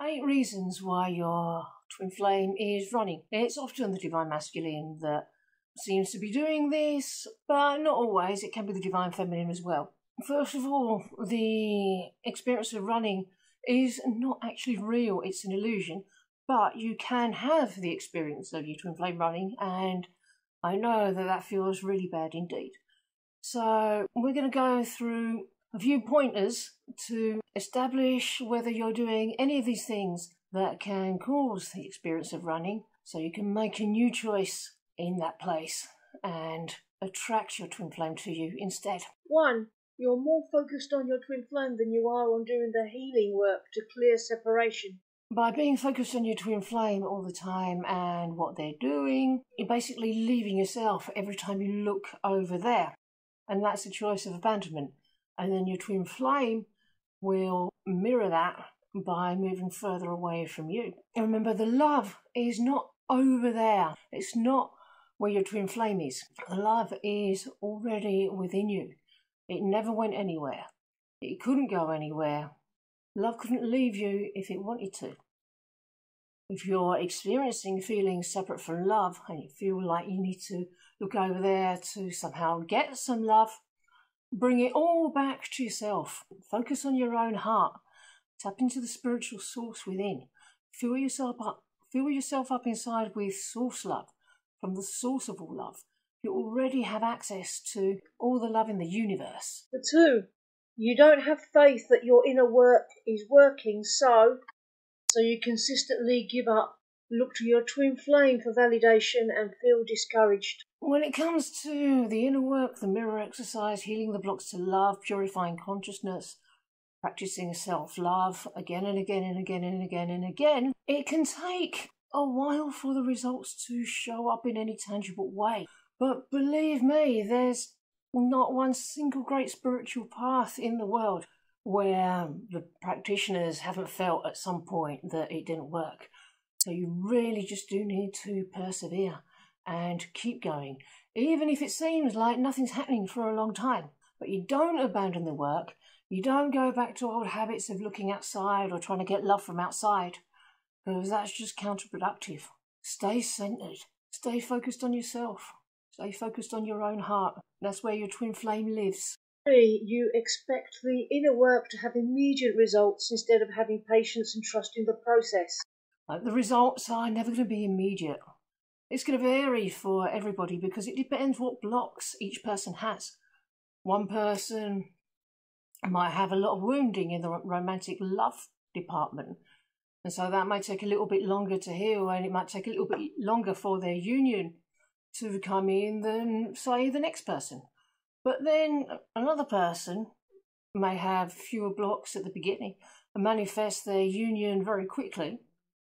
8 reasons why your twin flame is running. It's often the Divine Masculine that seems to be doing this, but not always. It can be the Divine Feminine as well. First of all, the experience of running is not actually real. It's an illusion, but you can have the experience of your twin flame running, and I know that feels really bad indeed. So we're going to go through a few pointers to establish whether you're doing any of these things that can cause the experience of running, so you can make a new choice in that place and attract your twin flame to you instead. 1. You're more focused on your twin flame than you are on doing the healing work to clear separation. By being focused on your twin flame all the time and what they're doing, you're basically leaving yourself every time you look over there. And that's a choice of abandonment. And then your twin flame will mirror that by moving further away from you. And remember, the love is not over there. It's not where your twin flame is. The love is already within you. It never went anywhere. It couldn't go anywhere. Love couldn't leave you if it wanted to. If you're experiencing feelings separate from love and you feel like you need to look over there to somehow get some love, bring it all back to yourself. Focus on your own heart. Tap into the spiritual source within. Fill yourself up inside with source love, from the source of all love. You already have access to all the love in the universe. 2. You don't have faith that your inner work is working, so you consistently give up. Look to your twin flame for validation and feel discouraged. When it comes to the inner work, the mirror exercise, healing the blocks to love, purifying consciousness, practicing self-love again and again and again and again and again, it can take a while for the results to show up in any tangible way. But believe me, there's not one single great spiritual path in the world where the practitioners haven't felt at some point that it didn't work. So you really just do need to persevere and keep going, even if it seems like nothing's happening for a long time. But you don't abandon the work. You don't go back to old habits of looking outside or trying to get love from outside, because that's just counterproductive. Stay centered. Stay focused on yourself. Stay focused on your own heart. That's where your twin flame lives. 3. You expect the inner work to have immediate results instead of having patience and trust in the process. The results are never going to be immediate. It's going to vary for everybody because it depends what blocks each person has. One person might have a lot of wounding in the romantic love department, and so that might take a little bit longer to heal, and it might take a little bit longer for their union to come in than, say, the next person. But then another person may have fewer blocks at the beginning and manifest their union very quickly,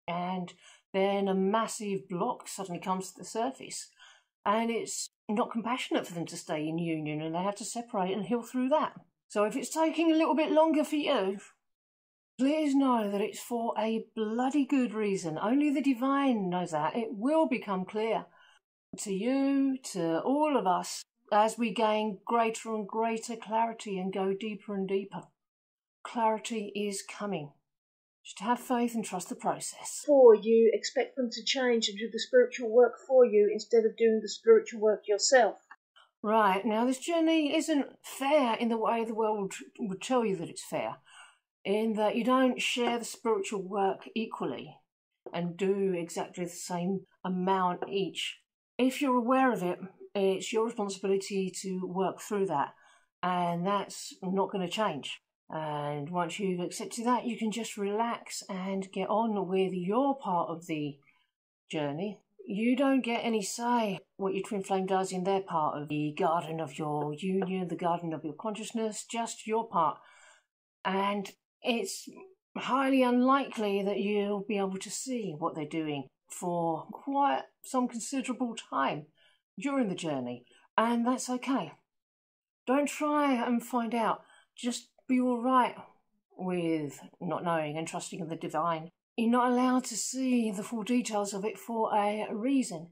and then a massive block suddenly comes to the surface, and it's not compassionate for them to stay in union, and they have to separate and heal through that. So if it's taking a little bit longer for you, please know that it's for a bloody good reason. Only the divine knows that. It will become clear to you, to all of us, as we gain greater and greater clarity and go deeper and deeper. Clarity is coming. Just have faith and trust the process. 4. You expect them to change and do the spiritual work for you instead of doing the spiritual work yourself. Right, now this journey isn't fair in the way the world would tell you that it's fair, in that you don't share the spiritual work equally and do exactly the same amount each. If you're aware of it, it's your responsibility to work through that, and that's not going to change. And once you've accepted that, you can just relax and get on with your part of the journey. You don't get any say what your twin flame does in their part of the garden of your union, the garden of your consciousness, just your part. And it's highly unlikely that you'll be able to see what they're doing for quite some considerable time during the journey. And that's okay. Don't try and find out. Just be all right with not knowing and trusting in the divine. You're not allowed to see the full details of it for a reason.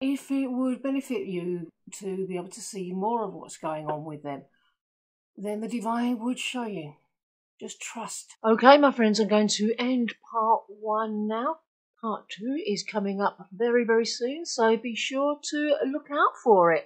If it would benefit you to be able to see more of what's going on with them, then the divine would show you. Just trust. Okay, my friends, I'm going to end part 1 now. Part 2 is coming up very, very soon, so be sure to look out for it.